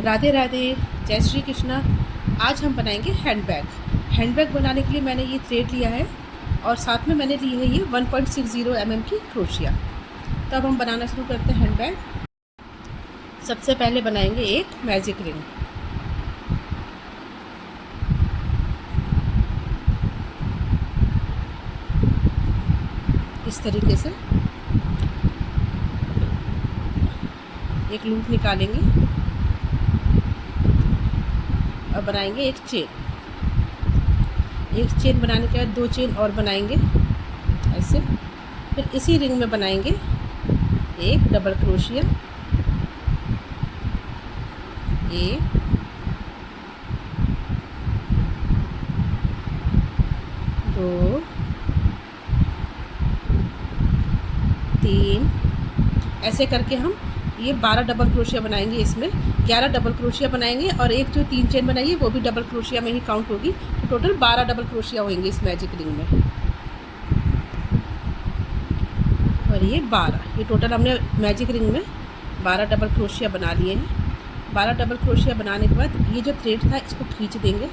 राधे राधे, जय श्री कृष्णा। आज हम बनाएंगे हैंडबैग। हैंडबैग बनाने के लिए मैंने ये थ्रेड लिया है और साथ में मैंने ली है ये 1.60 mm की क्रोशिया। तो अब हम बनाना शुरू करते हैं हैंडबैग। सबसे पहले बनाएंगे एक मैजिक रिंग। इस तरीके से एक लूप निकालेंगे और बनाएंगे एक चेन बनाने के बाद 2 चेन और बनाएंगे ऐसे। फिर इसी रिंग में बनाएंगे एक डबल क्रोशिया, एक, 2, 3, ऐसे करके हम ये 12 डबल क्रोशिया बनाएंगे। इसमें 11 डबल क्रोशिया बनाएंगे और एक जो 3 चेन बनाई है वो भी डबल क्रोशिया में ही काउंट होगी। तो टोटल 12 डबल क्रोशिया होंगे इस मैजिक रिंग में। और ये टोटल हमने मैजिक रिंग में 12 डबल क्रोशिया बना लिए हैं। 12 डबल क्रोशिया बनाने के बाद ये जो थ्रेड था इसको खींच देंगे।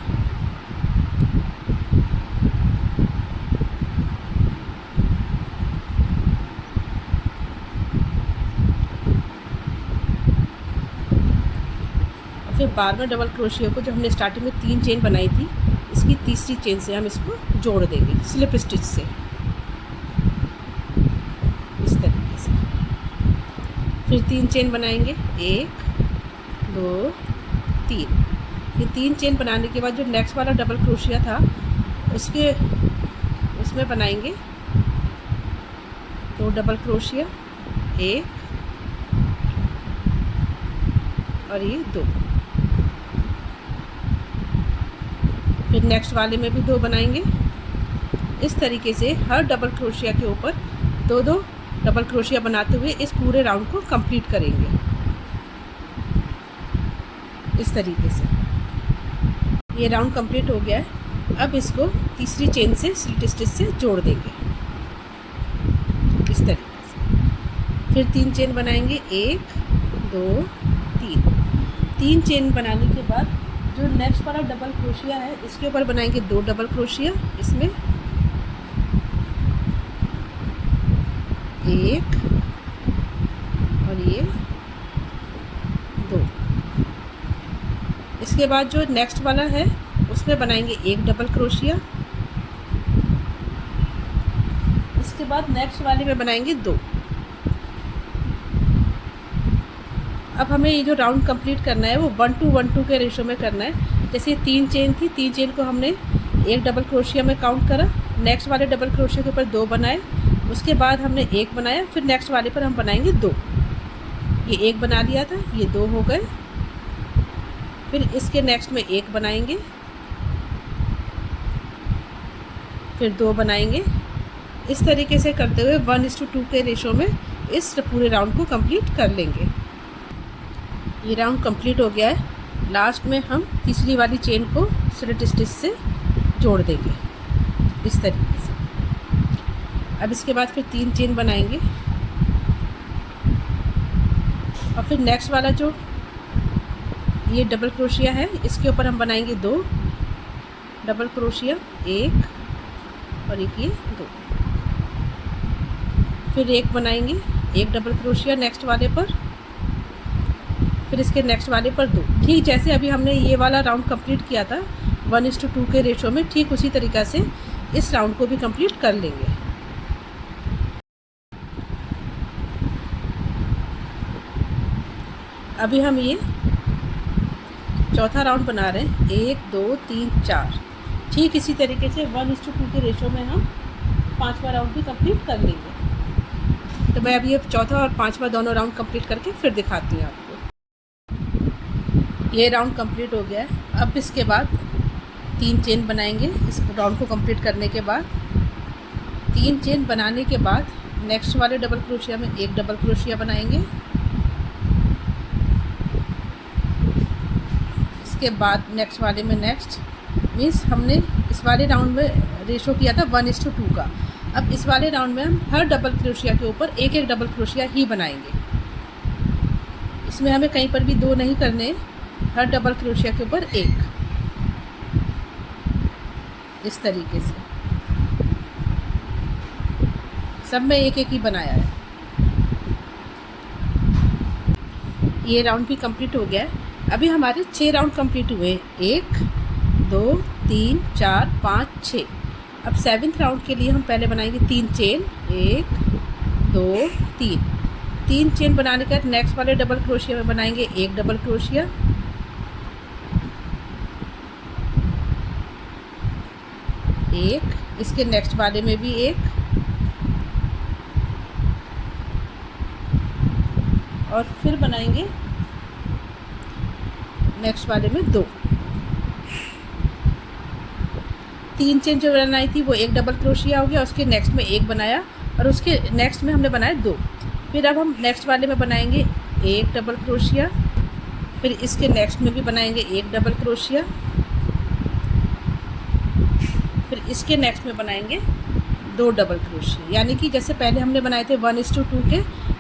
फिर 12वें डबल क्रोशिया को जो हमने स्टार्टिंग में 3 चेन बनाई थी, इसकी तीसरी चेन से हम इसको जोड़ देंगे स्लिप स्टिच से, इस तरीके से। फिर 3 चेन बनाएंगे, 1, 2, 3। ये 3 चेन बनाने के बाद जो नेक्स्ट वाला डबल क्रोशिया था उसमें बनाएंगे 2 डबल क्रोशिया, 1 और ये 2। फिर नेक्स्ट वाले में भी 2 बनाएंगे। इस तरीके से हर डबल क्रोशिया के ऊपर 2-2 डबल क्रोशिया बनाते हुए इस पूरे राउंड को कंप्लीट करेंगे इस तरीके से। ये राउंड कंप्लीट हो गया है। अब इसको तीसरी चेन से स्लिट स्टिच से जोड़ देंगे इस तरीके से। फिर 3 चेन बनाएंगे, 1, 2, 3। 3 चेन बनाने के बाद जो नेक्स्ट वाला डबल क्रोशिया है इसके ऊपर बनाएंगे 2 डबल क्रोशिया, इसमें 1 और ये 2। इसके बाद जो नेक्स्ट वाला है उसमें बनाएंगे 1 डबल क्रोशिया। इसके बाद नेक्स्ट वाले में बनाएंगे 2। अब हमें ये जो राउंड कंप्लीट करना है वो 1:1:2 के रेशो में करना है। जैसे 3 चेन थी, 3 चेन को हमने 1 डबल क्रोशिया में काउंट करा, नेक्स्ट वाले डबल क्रोशिया के ऊपर 2 बनाए, उसके बाद हमने 1 बनाया, फिर नेक्स्ट वाले पर हम बनाएंगे 2। ये 1 बना लिया था, ये 2 हो गए। फिर इसके नेक्स्ट में 1 बनाएंगे, फिर 2 बनाएंगे। इस तरीके से करते हुए 1:2 के रेशो में इस पूरे राउंड को कंप्लीट कर लेंगे। ये राउंड कंप्लीट हो गया है। लास्ट में हम तीसरी वाली चेन को स्लिट स्टिच से जोड़ देंगे इस तरीके से। अब इसके बाद फिर 3 चेन बनाएंगे और फिर नेक्स्ट वाला जो ये डबल क्रोशिया है इसके ऊपर हम बनाएंगे 2 डबल क्रोशिया, 1 और एक ये 2। फिर 1 बनाएंगे, 1 डबल क्रोशिया नेक्स्ट वाले पर, फिर इसके नेक्स्ट वाले पर 2। ठीक जैसे अभी हमने ये वाला राउंड कंप्लीट किया था 1:2 के रेशो में, ठीक उसी तरीक़ा से इस राउंड को भी कंप्लीट कर लेंगे। अभी हम ये चौथा राउंड बना रहे हैं, 1, 2, 3, 4। ठीक इसी तरीके से 1:2 के रेशो में हम 5वां राउंड भी कंप्लीट कर लेंगे। तो मैं अभी ये चौथा और 5वां दोनों राउंड कंप्लीट करके फिर दिखाती हूँ आपको। ये राउंड कंप्लीट हो गया है। अब इसके बाद 3 चेन बनाएंगे। इस राउंड को कंप्लीट करने के बाद 3 चेन बनाने के बाद नेक्स्ट वाले डबल क्रोशिया में 1 डबल क्रोशिया बनाएंगे। इसके बाद नेक्स्ट वाले में नेक्स्ट मीन्स हमने इस वाले राउंड में रेशो किया था 1:2 का। अब इस वाले राउंड में हम हर डबल क्रोशिया के ऊपर 1-1 डबल क्रोशिया ही बनाएंगे। इसमें हमें कहीं पर भी 2 नहीं करने, हर डबल क्रोशिया के ऊपर एक, इस तरीके से सब में एक एक ही बनाया है। ये राउंड भी कंप्लीट हो गया है। अभी हमारे 6 राउंड कंप्लीट हुए, 1 2 3 4 5 6। अब 7th राउंड के लिए हम पहले बनाएंगे 3 चेन, 1 2 3। 3 चेन बनाने के बाद नेक्स्ट वाले डबल क्रोशिया में बनाएंगे एक डबल क्रोशिया, एक, इसके नेक्स्ट वाले में भी एक, और फिर बनाएंगे नेक्स्ट वाले में 2। 3 चेन जो बनाई थी वो एक डबल क्रोशिया हो गया, उसके नेक्स्ट में एक बनाया और उसके नेक्स्ट में हमने बनाया 2। फिर अब हम नेक्स्ट वाले में बनाएंगे एक डबल क्रोशिया, फिर इसके नेक्स्ट में भी बनाएंगे एक डबल क्रोशिया, फिर इसके नेक्स्ट में बनाएंगे 2 डबल क्रोशिया। यानी कि जैसे पहले हमने बनाए थे 1:2 के,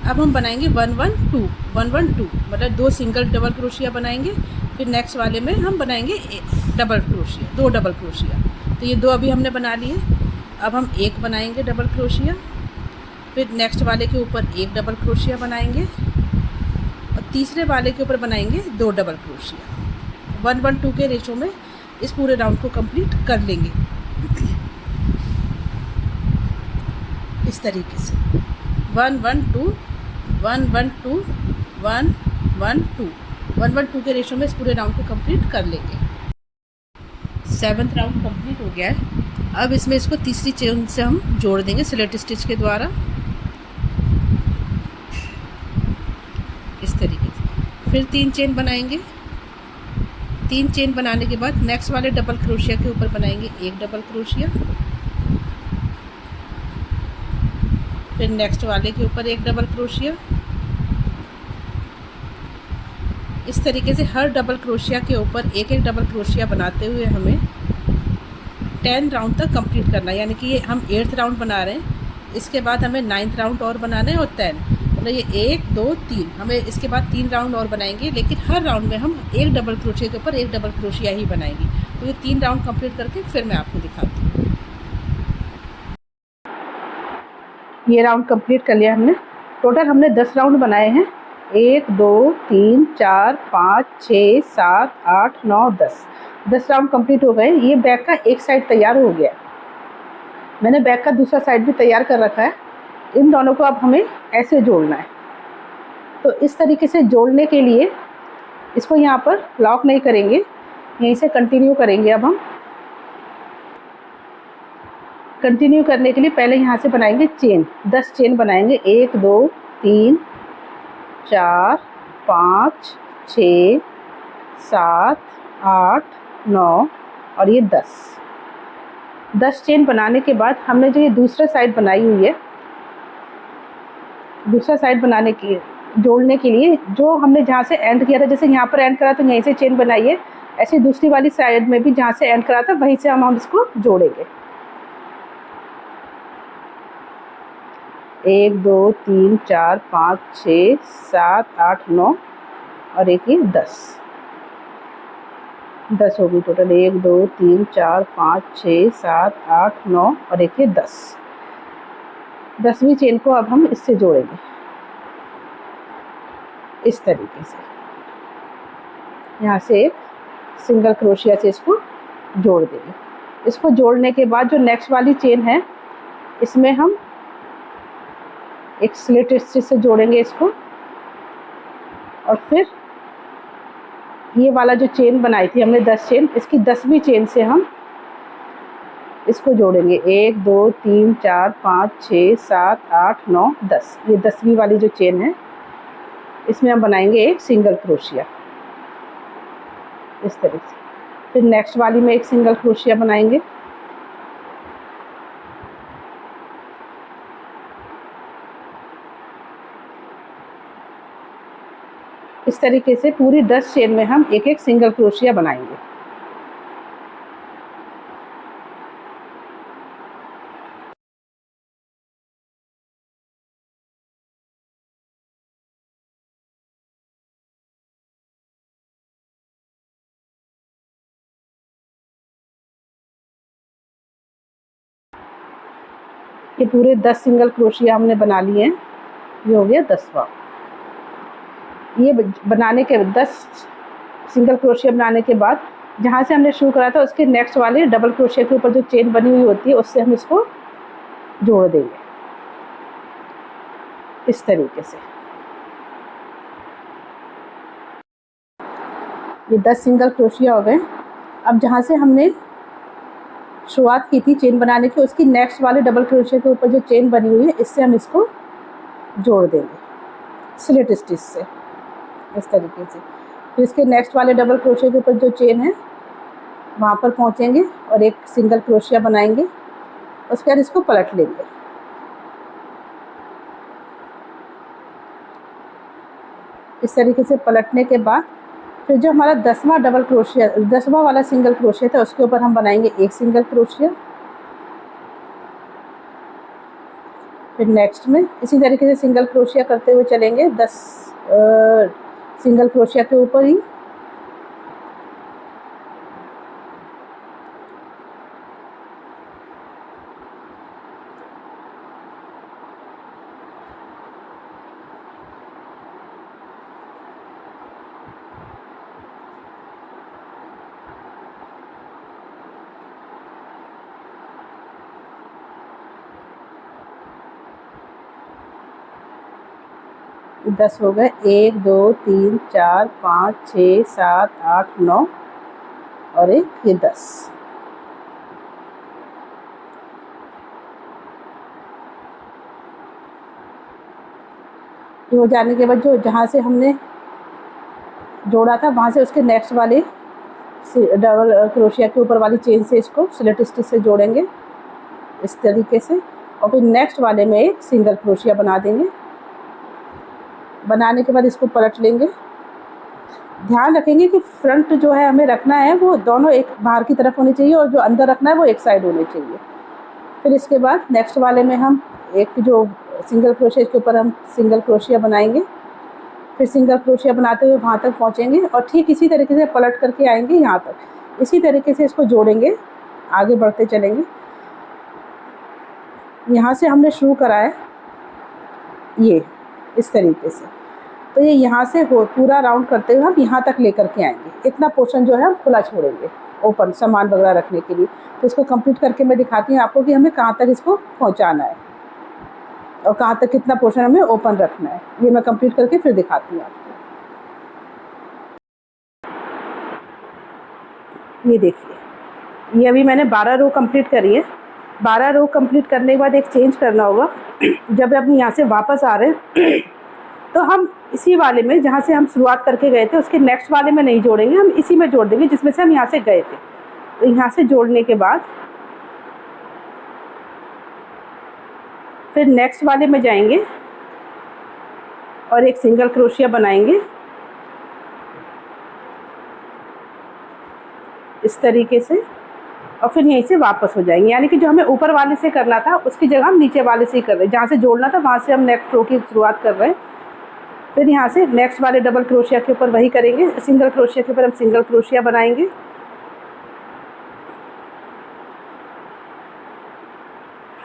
अब हम बनाएंगे 1-1-2 1-1-2, मतलब 2 सिंगल डबल क्रोशिया बनाएंगे। फिर नेक्स्ट वाले में हम बनाएंगे डबल क्रोशिया, 2 डबल क्रोशिया। तो ये 2 अभी हमने बना लिए। अब हम एक बनाएंगे डबल क्रोशिया, फिर नेक्स्ट वाले के ऊपर एक डबल क्रोशिया बनाएंगे और तीसरे वाले के ऊपर बनाएंगे 2 डबल क्रोशिया। 1-1-2 के रेशो में इस पूरे राउंड को कंप्लीट कर लेंगे इस तरीके से 1-1-2 1-1-2 1-1-2 1-1-2 के रेशो में इस पूरे राउंड को कंप्लीट कर लेंगे। 7th राउंड कंप्लीट हो गया है। अब इसमें इसको तीसरी चेन से हम जोड़ देंगे स्लिट स्टिच के द्वारा, इस तरीके से। फिर 3 चेन बनाएंगे। 3 चेन बनाने के बाद नेक्स्ट वाले डबल क्रोशिया के ऊपर बनाएंगे एक डबल क्रोशिया, फिर नेक्स्ट वाले के ऊपर एक डबल क्रोशिया। इस तरीके से हर डबल क्रोशिया के ऊपर एक एक डबल क्रोशिया बनाते हुए हमें 10 राउंड तक कंप्लीट करना है। यानी कि ये हम 8th राउंड बना रहे हैं, इसके बाद हमें 9th राउंड और बनाना है और 10, मतलब ये 1 2 3, हमें इसके बाद 3 राउंड और बनाएंगे, लेकिन हर राउंड में हम एक डबल क्रोशिया के ऊपर एक डबल क्रोशिया ही बनाएंगे। तो ये 3 राउंड कंप्लीट करके फिर मैं आपको दिखाती हूँ। ये राउंड कंप्लीट कर लिया हमने। टोटल हमने 10 राउंड बनाए हैं, 1 2 3 4 5 6 7 8 9 10 राउंड कंप्लीट हो गए। ये बैक का एक साइड तैयार हो गया, मैंने बैक का दूसरा साइड भी तैयार कर रखा है। इन दोनों को अब हमें ऐसे जोड़ना है। तो इस तरीके से जोड़ने के लिए इसको यहाँ पर लॉक नहीं करेंगे, यहीं से कंटिन्यू करेंगे। अब हम कंटिन्यू करने के लिए पहले यहाँ से बनाएंगे चेन, 10 चेन बनाएंगे, 1 2 3 4 5 6 7 8 9 और ये 10 चेन बनाने के बाद हमने जो ये दूसरा साइड बनाई हुई है, दूसरा साइड बनाने के जोड़ने के लिए जो हमने जहाँ से एंड किया था, जैसे यहाँ पर एंड करा तो यहीं से चेन बनाइए, ऐसे दूसरी वाली साइड में भी जहाँ से एंड करा था वहीं से हम इसको जोड़ेंगे। 1 2 3 4 5 6 7 8 9 और एक ये 10 हो गई टोटल। 1 2 3 4 5 6 7 8 9 और एक ये 10वीं चेन को अब हम इससे जोड़ेंगे इस तरीके से। यहाँ से एक सिंगल क्रोशिया से इसको जोड़ देंगे। इसको जोड़ने के बाद जो नेक्स्ट वाली चेन है, इसमें हम एक स्लिट स्टिच से जोड़ेंगे इसको, और फिर ये वाला जो चेन बनाई थी हमने 10 चेन, इसकी 10वीं चेन से हम इसको जोड़ेंगे। 1 2 3 4 5 6 7 8 9 10, ये 10वीं वाली जो चेन है इसमें हम बनाएंगे एक सिंगल क्रोशिया इस तरह से। फिर नेक्स्ट वाली में एक सिंगल क्रोशिया बनाएंगे। इस तरीके से पूरी 10 चेन में हम एक एक सिंगल क्रोशिया बनाएंगे। ये पूरे 10 सिंगल क्रोशिया हमने बना लिए हैं। ये हो गया 10वां। ये बनाने के 10 सिंगल क्रोशिया बनाने के बाद जहाँ से हमने शुरू करा था उसके नेक्स्ट वाले डबल क्रोशिया के ऊपर जो चेन बनी हुई होती है उससे हम इसको जोड़ देंगे इस तरीके से। ये 10 सिंगल क्रोशिया हो गए। अब जहाँ से हमने शुरुआत की थी चेन बनाने की उसकी नेक्स्ट वाले डबल क्रोशिया के ऊपर जो चेन बनी हुई है इससे हम इसको जोड़ देंगे स्लिट स्टिच से इस तरीके से। फिर इसके नेक्स्ट वाले डबल क्रोशिया के ऊपर जो चेन है वहाँ पर पहुँचेंगे और एक सिंगल क्रोशिया बनाएंगे। उसके बाद इसको पलट लेंगे। इस तरीके से पलटने के बाद फिर जो हमारा 10वां डबल क्रोशिया 10वां वाला सिंगल क्रोशिया था उसके ऊपर हम बनाएंगे एक सिंगल क्रोशिया। फिर नेक्स्ट में इसी तरीके से सिंगल क्रोशिया करते हुए चलेंगे 10 सिंगल क्रोशिया के ऊपर ही। ये 10 हो गए। 1 2 3 4 5 6 7 8 9 और एक ये 10। ये हो जाने के बाद जो जहाँ से हमने जोड़ा था वहाँ से उसके नेक्स्ट वाले डबल क्रोशिया के ऊपर वाली चेन से इसको स्लिट स्टिच से जोड़ेंगे इस तरीके से। और फिर नेक्स्ट वाले में एक सिंगल क्रोशिया बना देंगे। बनाने के बाद इसको पलट लेंगे। ध्यान रखेंगे कि फ्रंट जो है हमें रखना है वो दोनों एक बाहर की तरफ होनी चाहिए और जो अंदर रखना है वो एक साइड होनी चाहिए। फिर इसके बाद नेक्स्ट वाले में हम एक जो सिंगल क्रोशिया के ऊपर हम सिंगल क्रोशिया बनाएंगे। फिर सिंगल क्रोशिया बनाते हुए वहाँ तक पहुँचेंगे और ठीक इसी तरीके से पलट करके आएंगे यहाँ तक। इसी तरीके से इसको जोड़ेंगे, आगे बढ़ते चलेंगे। यहाँ से हमने शुरू करा है ये इस तरीके से, तो ये यहाँ से हो पूरा राउंड करते हुए हम यहाँ तक लेकर के आएंगे। इतना पोर्शन जो है हम खुला छोड़ेंगे ओपन सामान वगैरह रखने के लिए। तो इसको कंप्लीट करके मैं दिखाती हूँ आपको कि हमें कहाँ तक इसको पहुँचाना है और कहाँ तक कितना पोर्शन हमें ओपन रखना है। ये मैं कंप्लीट करके फिर दिखाती हूँ आपको। ये देखिए, ये अभी मैंने 12 रो कंप्लीट करी है। 12 रो कंप्लीट करने के बाद एक चेंज करना होगा। जब हम यहाँ से वापस आ रहे हैं तो हम इसी वाले में जहाँ से हम शुरुआत करके गए थे उसके नेक्स्ट वाले में नहीं जोड़ेंगे, हम इसी में जोड़ देंगे जिसमें से हम यहाँ से गए थे। तो यहाँ से जोड़ने के बाद फिर नेक्स्ट वाले में जाएंगे और एक सिंगल क्रोशिया बनाएंगे इस तरीके से और फिर यहीं से वापस हो जाएंगे। यानी कि जो हमें ऊपर वाले से करना था उसकी जगह हम नीचे वाले से ही कर रहे हैं। जहाँ से जोड़ना था वहाँ से हम नेक्स्ट रो की शुरुआत कर रहे हैं। फिर यहाँ से नेक्स्ट वाले डबल क्रोशिया के ऊपर वही करेंगे। सिंगल क्रोशिया के ऊपर हम सिंगल क्रोशिया बनाएंगे।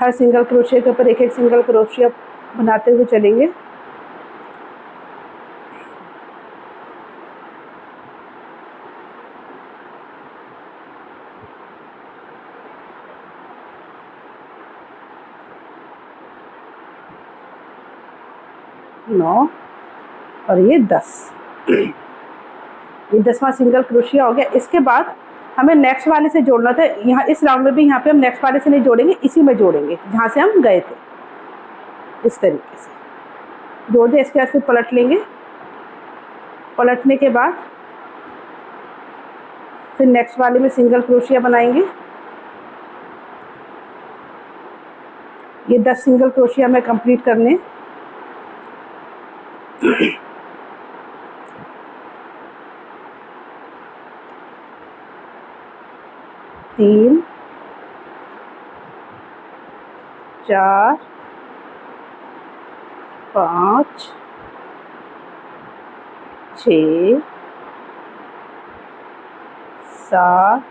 हर सिंगल क्रोशिया के ऊपर एक एक सिंगल क्रोशिया बनाते हुए चलेंगे। नौ और ये 10। ये 10वां सिंगल क्रोशिया हो गया। इसके बाद हमें नेक्स्ट वाले से जोड़ना था। यहाँ इस राउंड में भी यहाँ पे हम नेक्स्ट वाले से नहीं जोड़ेंगे, इसी में जोड़ेंगे जहाँ से हम गए थे। इस तरीके से जोड़ दें। इसके बाद फिर पलट लेंगे। पलटने के बाद फिर नेक्स्ट वाले में सिंगल क्रोशिया बनाएंगे। ये 10 सिंगल क्रोशिया में कंप्लीट करने। तीन, चार, 5, 6, 7,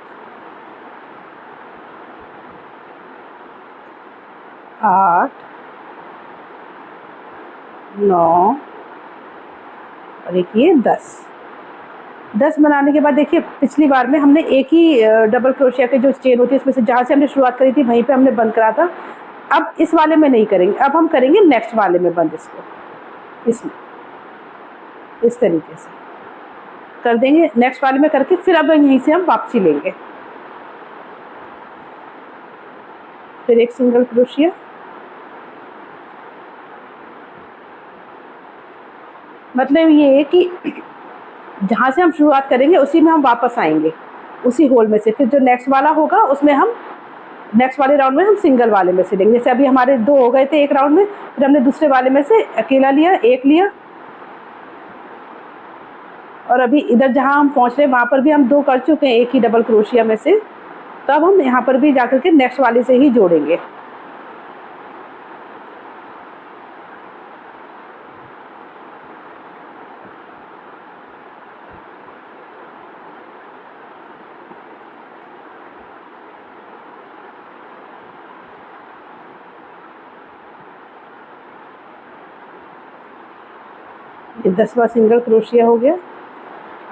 8, 9 और एक ये 10 बनाने के बाद देखिए पिछली बार में हमने एक ही डबल क्रोशिया के जो चेन होती है इसमें से जहाँ से हमने शुरुआत करी थी वहीं पे हमने बंद करा था। अब इस वाले में नहीं करेंगे, अब हम करेंगे नेक्स्ट वाले में बंद इसको, इसमें इस तरीके से कर देंगे। नेक्स्ट वाले में करके फिर अब यहीं से हम वापसी लेंगे, फिर एक सिंगल क्रोशिया, मतलब ये है कि जहाँ से हम शुरुआत करेंगे उसी में हम वापस आएंगे, उसी होल में से। फिर जो नेक्स्ट वाला होगा उसमें हम नेक्स्ट वाले राउंड में हम सिंगल वाले में से लेंगे। जैसे अभी हमारे 2 हो गए थे एक राउंड में, फिर हमने दूसरे वाले में से अकेला लिया, एक लिया, और अभी इधर जहाँ हम पहुँच रहे हैं वहाँ पर भी हम 2 कर चुके हैं एक ही डबल क्रोशिया में से। तो अब हम यहाँ पर भी जाकर के नेक्स्ट वाले से ही जोड़ेंगे। ये 10वां सिंगल क्रोशिया हो गया।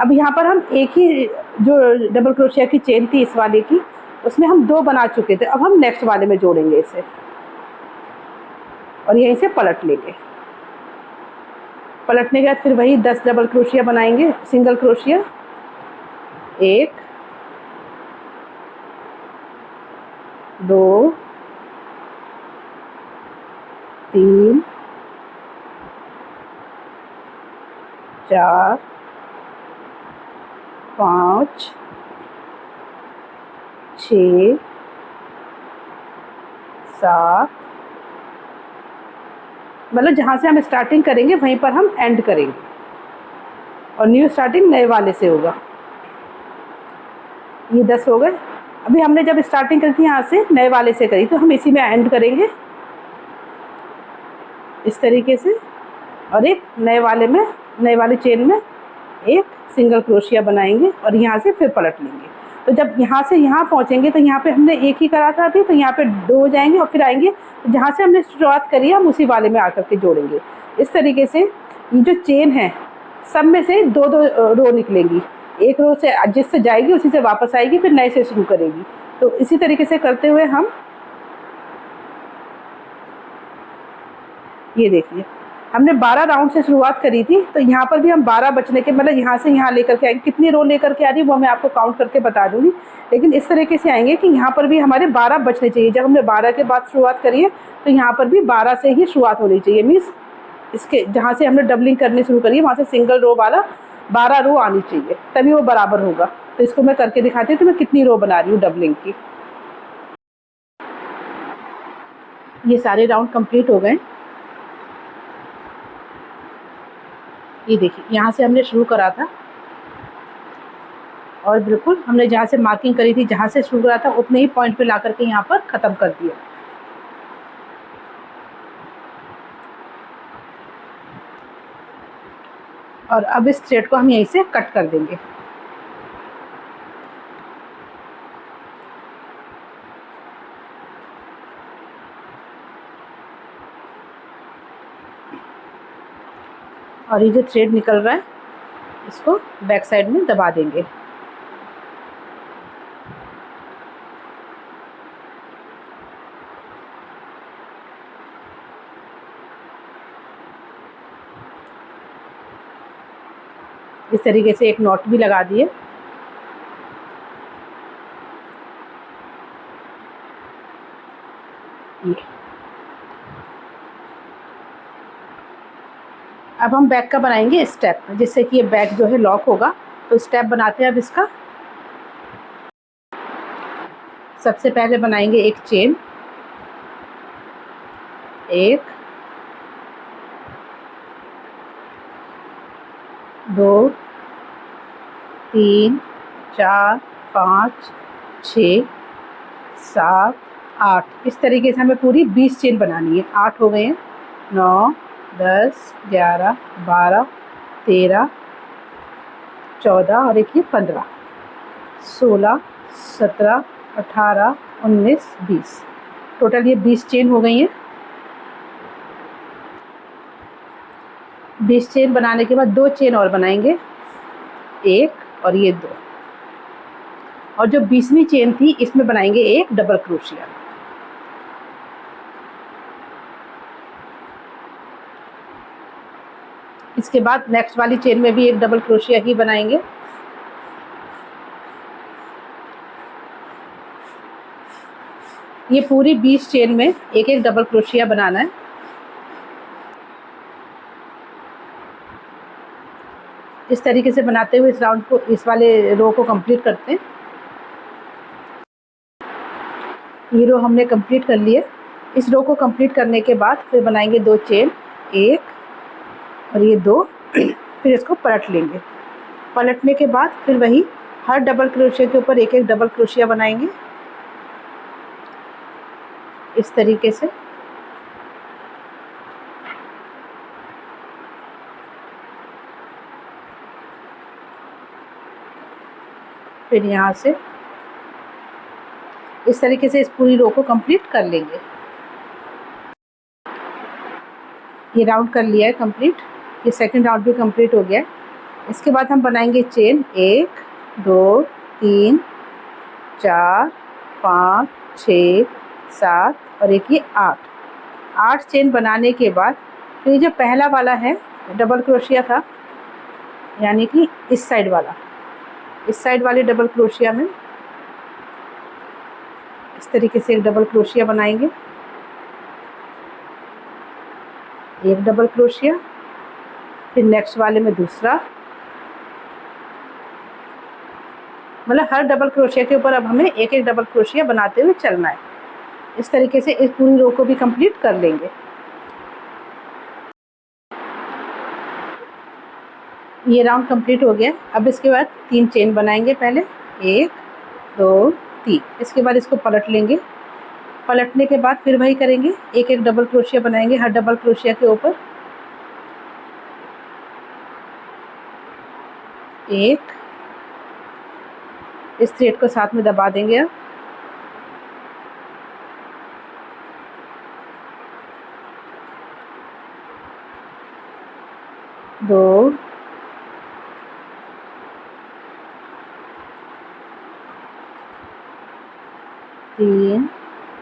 अब यहाँ पर हम एक ही जो डबल क्रोशिया की चेन थी इस वाले की, उसमें हम 2 बना चुके थे। अब हम नेक्स्ट वाले में जोड़ेंगे इसे और यहीं से पलट लेंगे। पलटने के बाद फिर वही 10 डबल क्रोशिया बनाएंगे, सिंगल क्रोशिया, 1, 2, 3, 4, 5, 6, 7, मतलब जहाँ से हम स्टार्टिंग करेंगे वहीं पर हम एंड करेंगे और न्यू स्टार्टिंग नए वाले से होगा। ये 10 हो गए। अभी हमने जब स्टार्टिंग करी थी यहाँ से नए वाले से करी, तो हम इसी में एंड करेंगे इस तरीके से, और एक नए वाले चेन में एक सिंगल क्रोशिया बनाएंगे और यहाँ से फिर पलट लेंगे। तो जब यहाँ से यहाँ पहुँचेंगे तो यहाँ पे हमने एक ही करा था अभी, तो यहाँ पे 2 हो जाएंगे और फिर आएंगे तो जहाँ से हमने शुरुआत करी है हम उसी वाले में आकर के जोड़ेंगे। इस तरीके से ये जो चेन है सब में से 2-2 रो निकलेंगी, एक रो से जिससे जाएगी उसी से वापस आएगी, फिर नए से शुरू करेगी। तो इसी तरीके से करते हुए हम, ये देखिए हमने 12 राउंड से शुरुआत करी थी, तो यहाँ पर भी हम 12 बचने के, मतलब यहाँ से यहाँ लेकर के आएंगे। कितनी रो लेकर के आ रही है वो मैं आपको काउंट करके बता दूँगी, लेकिन इस तरीके से आएंगे कि यहाँ पर भी हमारे 12 बचने चाहिए। जब हमने 12 के बाद शुरुआत करी है तो यहाँ पर भी 12 से ही शुरुआत होनी चाहिए। मीन्स इसके जहाँ से हमने डबलिंग करनी शुरू करी है वहाँ से सिंगल रो वाला 12 रो आनी चाहिए, तभी वो बराबर होगा। तो इसको मैं करके दिखाती हूँ कि मैं कितनी रो बना रही हूँ डबलिंग की। ये सारे राउंड कंप्लीट हो गए। ये देखिए यहाँ से हमने शुरू करा था और बिल्कुल हमने जहाँ से मार्किंग करी थी, जहाँ से शुरू करा था उतने ही पॉइंट पे ला करके यहाँ पर ख़त्म कर दिया। और अब इस थ्रेड को हम यहीं से कट कर देंगे। और ये जो थ्रेड निकल रहा है इसको बैक साइड में दबा देंगे। इस तरीके से एक नॉट भी लगा दिए। ये अब हम बैक का बनाएंगे स्टेप, जिससे कि ये बैक जो है लॉक होगा। तो स्टेप बनाते हैं अब इसका। सबसे पहले बनाएंगे एक चेन, 1, 2, 3, 4, 5, 6, 7, 8। इस तरीके से हमें पूरी 20 चेन बनानी है। 8 हो गए हैं, 9, 10, 11, 12, 13, 14 और एक ये 15, 16, 17, 18, 19, 20। टोटल ये 20 चेन हो गई हैं। 20 चेन बनाने के बाद 2 चेन और बनाएंगे, 1 और ये 2, और जो 20वीं चेन थी इसमें बनाएंगे एक डबल क्रोशिया। इसके बाद नेक्स्ट वाली चेन में भी एक डबल क्रोशिया ही बनाएंगे। ये पूरी 20 चेन में एक एक डबल क्रोशिया बनाना है। इस तरीके से बनाते हुए इस राउंड को, इस वाले रो को कंप्लीट करते हैं। ये रो हमने कंप्लीट कर लिया। इस रो को कंप्लीट करने के बाद फिर बनाएंगे 2 चेन, 1 और ये 2, फिर इसको पलट लेंगे। पलटने के बाद फिर वही हर डबल क्रोशिया के ऊपर एक एक डबल क्रोशिया बनाएंगे इस तरीके से। फिर यहाँ से इस तरीके से इस पूरी रो को कंप्लीट कर लेंगे। ये राउंड कर लिया है कंप्लीट। ये सेकंड राउंड भी कंप्लीट हो गया है। इसके बाद हम बनाएंगे चेन 1 2 3 4 5 6 7 और एक ये 8 चेन बनाने के बाद फिर ये जो पहला वाला है डबल क्रोशिया था, यानी कि इस साइड वाला, इस साइड वाले डबल क्रोशिया में इस तरीके से एक डबल क्रोशिया बनाएंगे, एक डबल क्रोशिया, फिर नेक्स्ट वाले में दूसरा, मतलब हर डबल क्रोशिया के ऊपर अब हमें एक एक डबल क्रोशिया बनाते हुए चलना है। इस तरीके से इस पूरी रो को भी कंप्लीट कर लेंगे। ये राउंड कंप्लीट हो गया। अब इसके बाद 3 चेन बनाएंगे, पहले 1 2 3। इसके बाद इसको पलट लेंगे। पलटने के बाद फिर वही करेंगे, एक एक डबल क्रोशिया बनाएंगे हर डबल क्रोशिया के ऊपर, 1, इस थ्रेड को साथ में दबा देंगे। अब 2 3,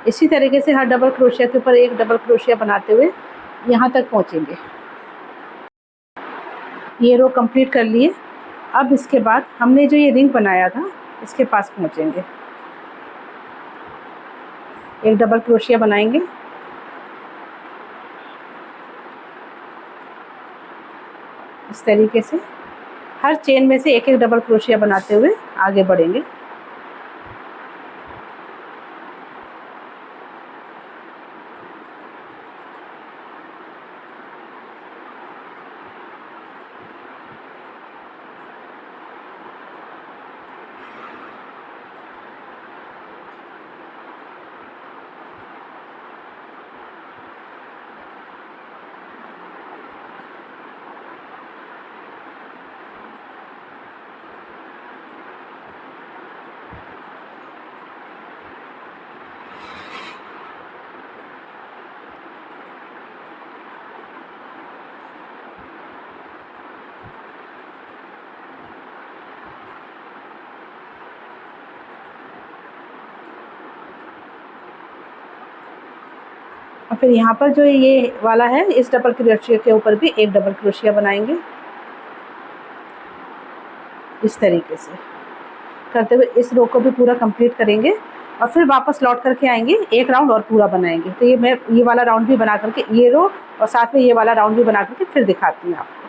इसी तरीके से हर डबल क्रोशिया के ऊपर एक डबल क्रोशिया बनाते हुए यहाँ तक पहुँचेंगे। ये रो कंप्लीट कर लिए। अब इसके बाद हमने जो ये रिंग बनाया था इसके पास पहुँचेंगे, एक डबल क्रोशिया बनाएंगे, इस तरीके से हर चेन में से एक एक डबल क्रोशिया बनाते हुए आगे बढ़ेंगे। और फिर यहाँ पर जो ये वाला है इस डबल क्रोशिया के ऊपर भी एक डबल क्रोशिया बनाएंगे, इस तरीके से करते हुए इस रो को भी पूरा कंप्लीट करेंगे। और फिर वापस लौट करके आएंगे, एक राउंड और पूरा बनाएंगे। तो ये मैं ये वाला राउंड भी बना करके, ये रो और साथ में ये वाला राउंड भी बना करके फिर दिखाती हूँ आपको।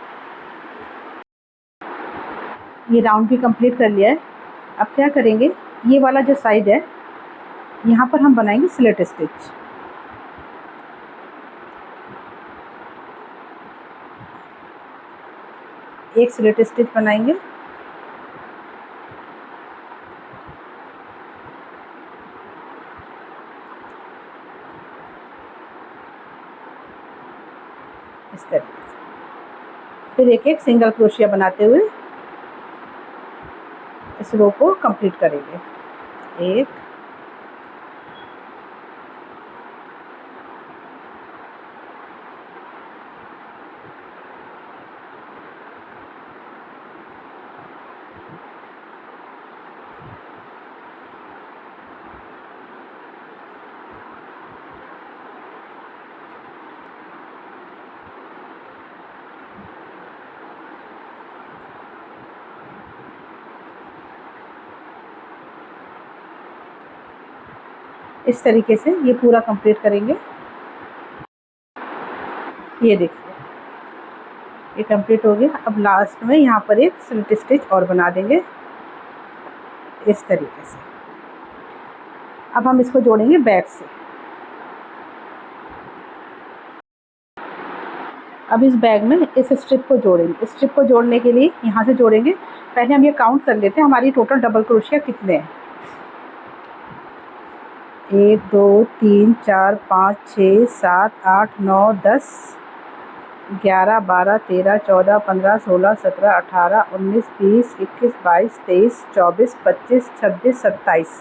ये राउंड भी कंप्लीट कर लिया है। अब क्या करेंगे, ये वाला जो साइड है यहाँ पर हम बनाएंगे स्लिट स्टिच। एक स्लिट स्टिच बनाएंगे, इस तरीके से। फिर एक एक सिंगल क्रोशिया बनाते हुए इस रो को कंप्लीट करेंगे, 1 2 इस तरीके से ये पूरा कंप्लीट करेंगे। ये देखिए ये कंप्लीट हो गया। अब लास्ट में यहाँ पर एक स्लिट स्टिच और बना देंगे इस तरीके से। अब हम इसको जोड़ेंगे बैक से। अब इस बैग में इस स्ट्रिप को जोड़ेंगे। स्ट्रिप को जोड़ने के लिए यहाँ से जोड़ेंगे। पहले हम ये काउंट कर लेते हैं हमारी टोटल डबल क्रोशिया कितने हैं। 1 2 3 4 5 6 7 8 9 10 11 12 13 14 15 16 17 18 19 20 21 22 23 24 25 26 27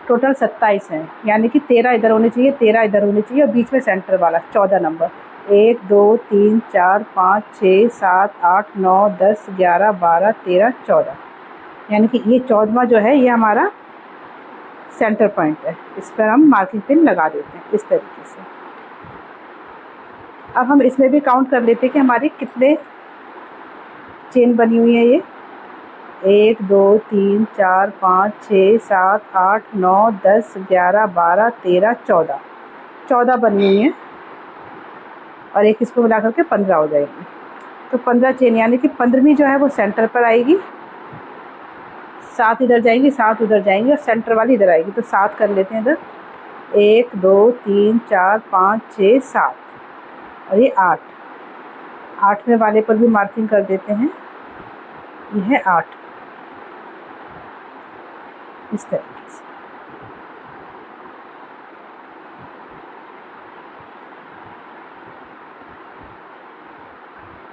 टोटल 27 हैं। यानी कि 13 इधर होने चाहिए, 13 इधर होने चाहिए और बीच में सेंटर वाला 14 नंबर। 1 2 3 4 5 6 7 8 9 10 11 12 13 14, यानी कि ये 14वां जो है ये हमारा सेंटर पॉइंट है। इस पर हम मार्किंग पिन लगा देते हैं इस तरीके से। अब हम इसमें भी काउंट कर लेते हैं कि हमारी कितने चेन बनी हुई है। ये 1 2 3 4 5 6 7 8 9 10 11 12 13 14 14 बनी हुई हैं और एक इसको मिला करके 15 हो जाएगी। तो 15 चेन, यानी कि 15वीं जो है वो सेंटर पर आएगी। 7 इधर जाएंगी, 7 उधर जाएंगी और सेंटर वाली इधर आएगी। तो 7 कर लेते हैं इधर। 1 2 3 4 5 6 7 और ये 8। 8वें वाले पर भी मार्किंग कर देते हैं। ये है 8 इस तरीके से।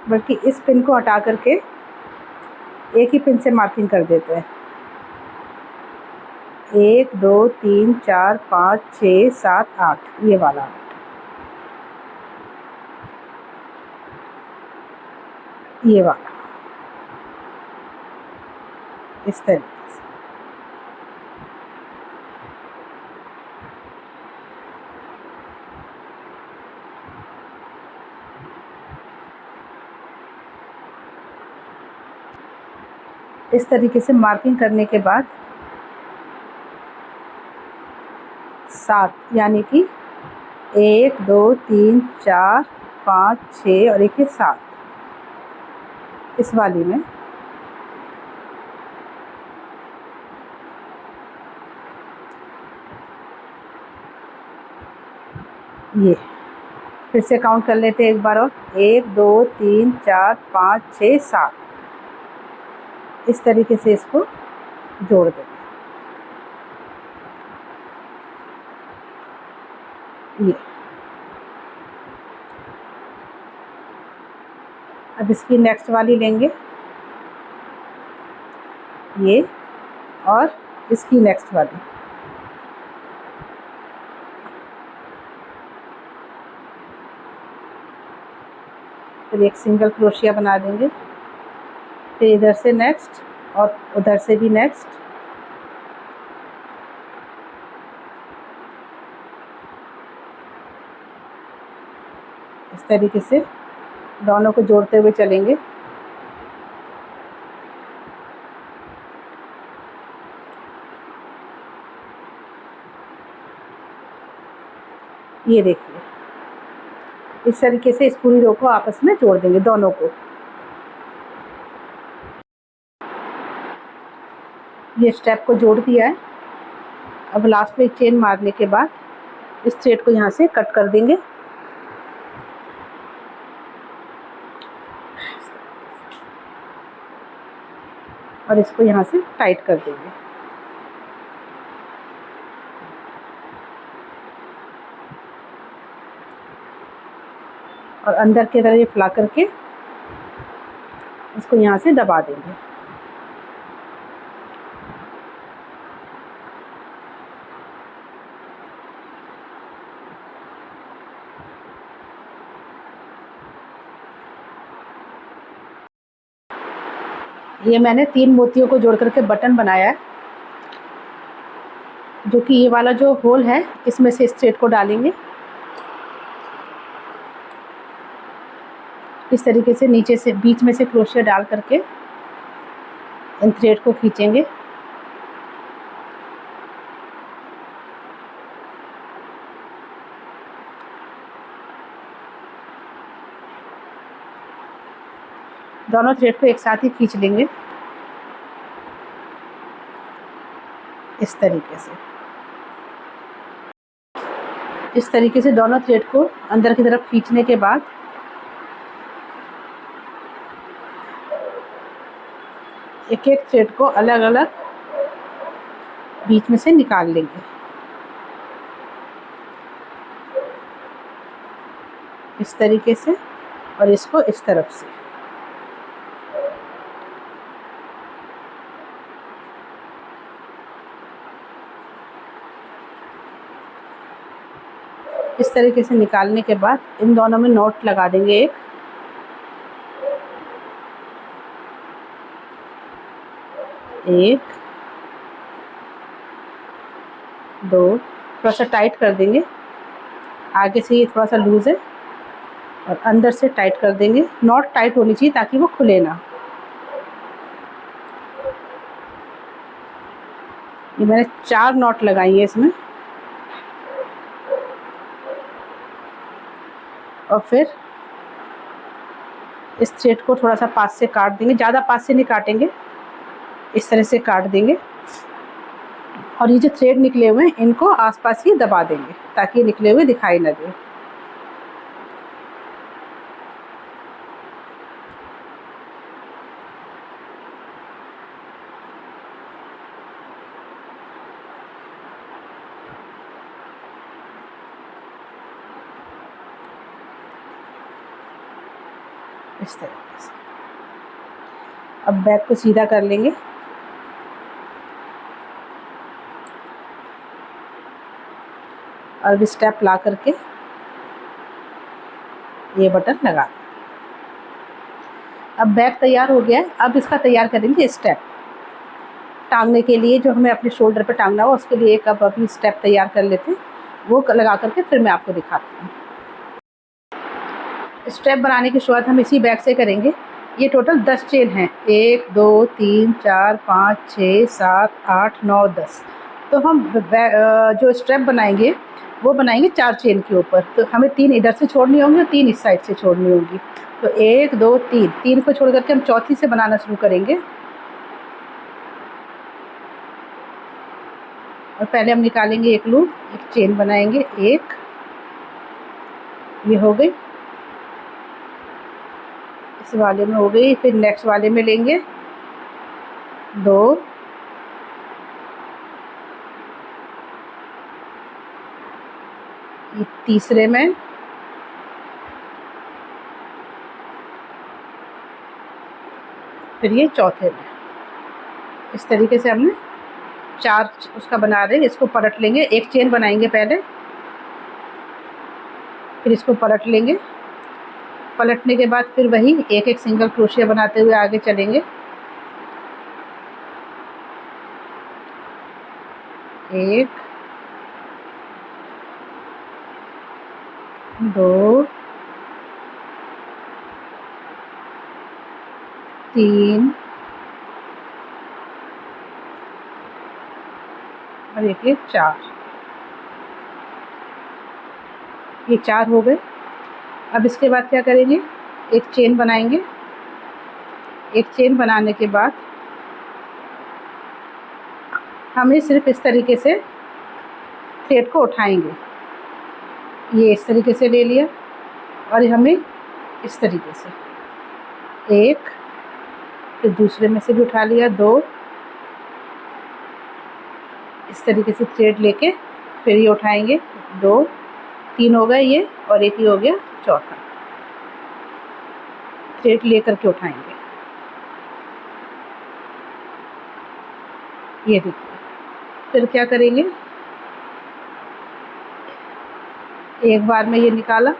बल्कि इस पिन को हटा करके एक ही पिन से मार्किंग कर देते हैं। 1 2 3 4 5 6 7 8 ये वाला 8, ये वाला इस तरीके से। इस तरीके से मार्किंग करने के बाद 7, यानी कि 1 2 3 4 5 6 और एक 7 इस वाली में ये फिर से काउंट कर लेते हैं एक बार और। 1 2 3 4 5 6 7 इस तरीके से इसको जोड़ दें। ये अब इसकी नेक्स्ट वाली लेंगे ये, और इसकी नेक्स्ट वाली। फिर एक सिंगल क्रोशिया बना देंगे। फिर इधर से नेक्स्ट और उधर से भी नेक्स्ट। इस तरीके से दोनों को जोड़ते हुए चलेंगे। ये देखिए इस तरीके से इस पूरी रो को आपस में जोड़ देंगे दोनों को। ये स्टेप को जोड़ दिया है। अब लास्ट में एक चेन मारने के बाद इस थ्रेड को यहाँ से कट कर देंगे। और इसको यहाँ से टाइट कर देंगे। और अंदर की तरह ये फैला करके इसको यहाँ से दबा देंगे। ये मैंने 3 मोतियों को जोड़ करके बटन बनाया है, जो कि ये वाला जो होल है इसमें से इस थ्रेड को डालेंगे। इस तरीके से नीचे से बीच में से क्रोशिया डाल करके इन थ्रेड को खींचेंगे। दोनों थ्रेड को एक साथ ही खींच लेंगे इस तरीके से। इस तरीके से दोनों थ्रेड को अंदर की तरफ खींचने के बाद एक एक थ्रेड को अलग अलग बीच में से निकाल लेंगे इस तरीके से, और इसको इस तरफ से। इस तरीके से निकालने के बाद इन दोनों में नॉट लगा देंगे एक दो, थोड़ा सा टाइट कर देंगे। आगे से ये थोड़ा सा लूज़ है और अंदर से टाइट कर देंगे। नॉट टाइट होनी चाहिए ताकि वो खुले ना। ये मैंने 4 नॉट लगाई है इसमें। और फिर इस थ्रेड को थोड़ा सा पास से काट देंगे, ज़्यादा पास से नहीं काटेंगे, इस तरह से काट देंगे। और ये जो थ्रेड निकले हुए हैं इनको आसपास ही दबा देंगे ताकि ये निकले हुए दिखाई ना दे। इस तरीके से अब बैक को सीधा कर लेंगे। और भी स्टेप ला करके ये बटन लगा दें। अब बैक तैयार हो गया है। अब इसका तैयार करेंगे स्टेप टांगने के लिए, जो हमें अपने शोल्डर पे टांगना हो उसके लिए एक अब अभी स्टेप तैयार कर लेते हैं। वो लगा करके फिर मैं आपको दिखाती हूँ। स्टेप बनाने की शुरुआत हम इसी बैक से करेंगे। ये टोटल 10 चेन हैं, 1 2 3 4 5 6 7 8 9 10। तो हम जो स्टेप बनाएंगे वो बनाएंगे 4 चेन के ऊपर। तो हमें 3 इधर से छोड़नी होंगी और 3 इस साइड से छोड़नी होंगी। तो 1 2 3, 3 को छोड़ करके हम चौथी से बनाना शुरू करेंगे। और पहले हम निकालेंगे एक लूप, एक चेन बनाएंगे, एक ये हो गई, इस वाले में हो गई। फिर नेक्स्ट वाले में लेंगे 2, ये तीसरे में, फिर ये चौथे में। इस तरीके से हमने 4 उसका बना रहे हैं। इसको पलट लेंगे, एक चेन बनाएंगे पहले, फिर इसको पलट लेंगे। पलटने के बाद फिर वही एक एक सिंगल क्रोशिया बनाते हुए आगे चलेंगे। 1 2 3 और एक 4। ये 4 हो गए। अब इसके बाद क्या करेंगे, एक चेन बनाएंगे। एक चेन बनाने के बाद हमें सिर्फ इस तरीके से थ्रेड को उठाएंगे। ये इस तरीके से ले लिया और हमें इस तरीके से एक, फिर दूसरे में से भी उठा लिया 2, इस तरीके से थ्रेड लेके फिर ये उठाएंगे 2 3 हो गए ये, और एक ही हो गया चौथा। थ्रेड लेकर के उठाएंगे। ये देखिए। फिर क्या करेंगे, एक बार में ये निकाला,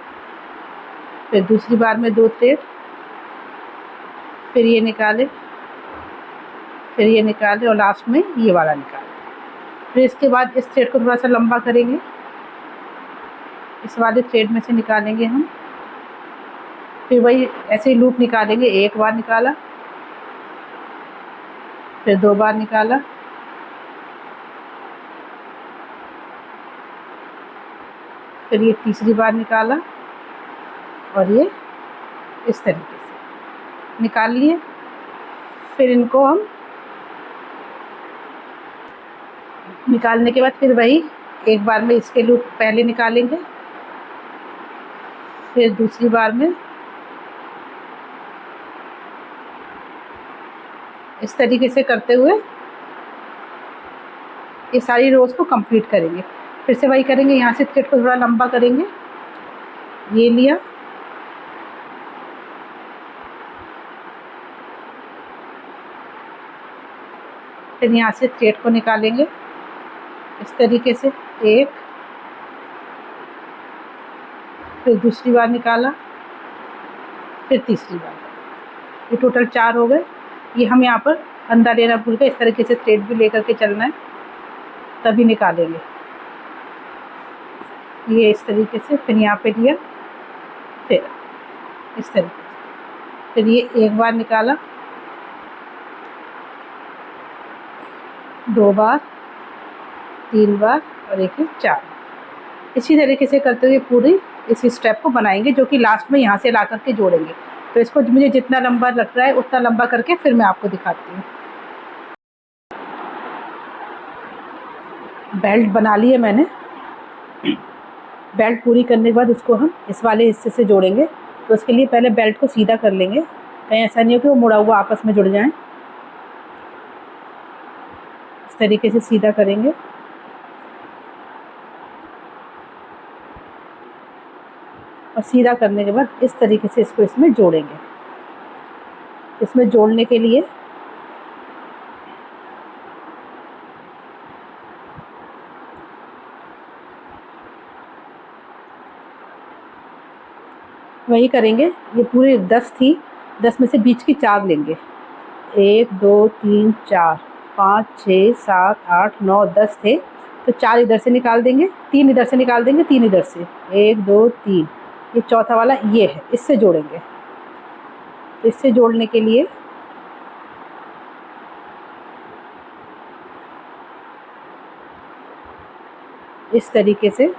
फिर दूसरी बार में 2 थ्रेड, फिर ये निकाले, फिर ये निकाले और लास्ट में ये वाला निकाले। फिर इसके बाद इस थ्रेड को थोड़ा सा लंबा करेंगे, इस वाले थ्रेड में से निकालेंगे हम। फिर वही ऐसे ही लूप निकालेंगे। एक बार निकाला, फिर 2 बार निकाला, फिर ये तीसरी बार निकाला और ये इस तरीके से निकाल लिए। फिर इनको हम निकालने के बाद फिर वही एक बार में इसके लूप पहले निकालेंगे, फिर दूसरी बार में इस तरीके से करते हुए ये सारी रोज़ को कंप्लीट करेंगे। फिर से वही करेंगे, यहाँ से थ्रेड को थोड़ा लंबा करेंगे, ये लिया, फिर यहाँ से थ्रेड को निकालेंगे इस तरीके से, एक, फिर दूसरी बार निकाला, फिर तीसरी बार, ये टोटल 4 हो गए। ये हम यहाँ पर फंदा लेना भूल गए, इस तरीके से थ्रेड भी लेकर के चलना है, तभी निकालेंगे। ये इस तरीके से, फिर यहाँ पे लिया, फिर इस तरीके से, फिर ये एक बार निकाला, 2 बार, 3 बार और एक 4। इसी तरीके से करते हुए पूरी इस स्टेप को बनाएंगे, जो कि लास्ट में यहाँ से ला करके जोड़ेंगे। तो इसको मुझे जितना लंबा लग रहा है उतना लंबा करके फिर मैं आपको दिखाती हूँ। बेल्ट बना ली है मैंने। बेल्ट पूरी करने के बाद उसको हम इस वाले हिस्से से जोड़ेंगे। तो उसके लिए पहले बेल्ट को सीधा कर लेंगे, कहीं ऐसा नहीं हो कि वो मुड़ा हुआ आपस में जुड़ जाएं। इस तरीके से सीधा करेंगे, और सीधा करने के बाद इस तरीके से इसको इसमें जोड़ेंगे। इसमें जोड़ने के लिए वही करेंगे। ये पूरे 10 थी, 10 में से बीच की 4 लेंगे, 1 2 3 4 5 6 7 8 9 10 थे, तो 4 इधर से निकाल देंगे, 3 इधर से निकाल देंगे, 3 इधर से, 1 2 3, ये चौथा वाला ये है, इससे जोड़ेंगे। तो इससे जोड़ने के लिए इस तरीके से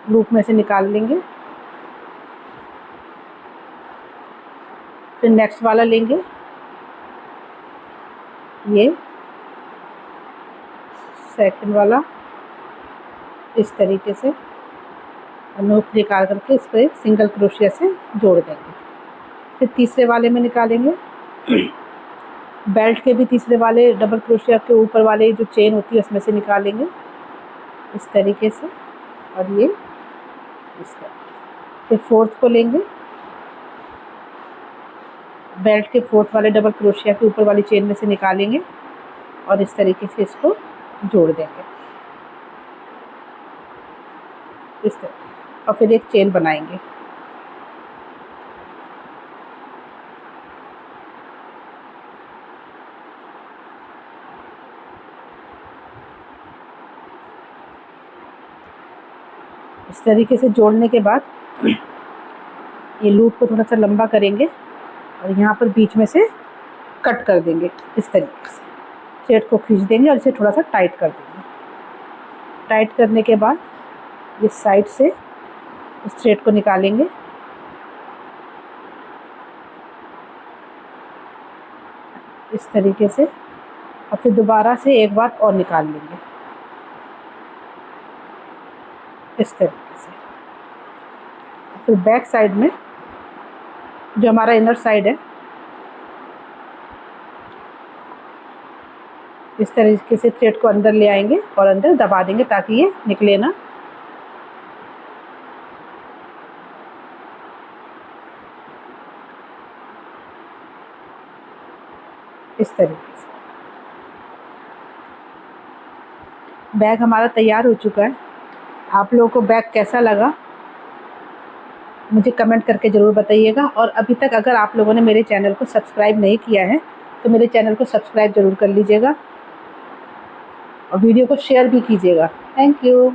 लूप में से निकाल लेंगे, फिर नेक्स्ट वाला लेंगे, ये सेकंड वाला इस तरीके से, और लूप निकाल करके इस पर सिंगल क्रोशिया से जोड़ देंगे। फिर तीसरे वाले में निकालेंगे, बेल्ट के भी तीसरे वाले डबल क्रोशिया के ऊपर वाले जो चेन होती है उसमें से निकालेंगे इस तरीके से, और ये इस तरह। फिर फोर्थ को लेंगे, बेल्ट के फोर्थ वाले डबल क्रोशिया के ऊपर वाली चेन में से निकालेंगे और इस तरीके से इसको जोड़ देंगे इस तरह, और फिर एक चेन बनाएंगे। इस तरीके से जोड़ने के बाद ये लूप को थोड़ा सा लंबा करेंगे और यहाँ पर बीच में से कट कर देंगे इस तरीके से, थ्रेड को खींच देंगे और इसे थोड़ा सा टाइट कर देंगे। टाइट करने के बाद इस साइड से इस थ्रेड को निकालेंगे, इस तरीके से, और फिर दोबारा से एक बार और निकाल लेंगे इस तरीके से। फिर बैक साइड में जो हमारा इनर साइड है इस तरीके से थ्रेड को अंदर ले आएंगे और अंदर दबा देंगे ताकि ये निकले ना। इस तरीके से बैग हमारा तैयार हो चुका है। आप लोगों को बैग कैसा लगा मुझे कमेंट करके ज़रूर बताइएगा, और अभी तक अगर आप लोगों ने मेरे चैनल को सब्सक्राइब नहीं किया है तो मेरे चैनल को सब्सक्राइब ज़रूर कर लीजिएगा और वीडियो को शेयर भी कीजिएगा। Thank you.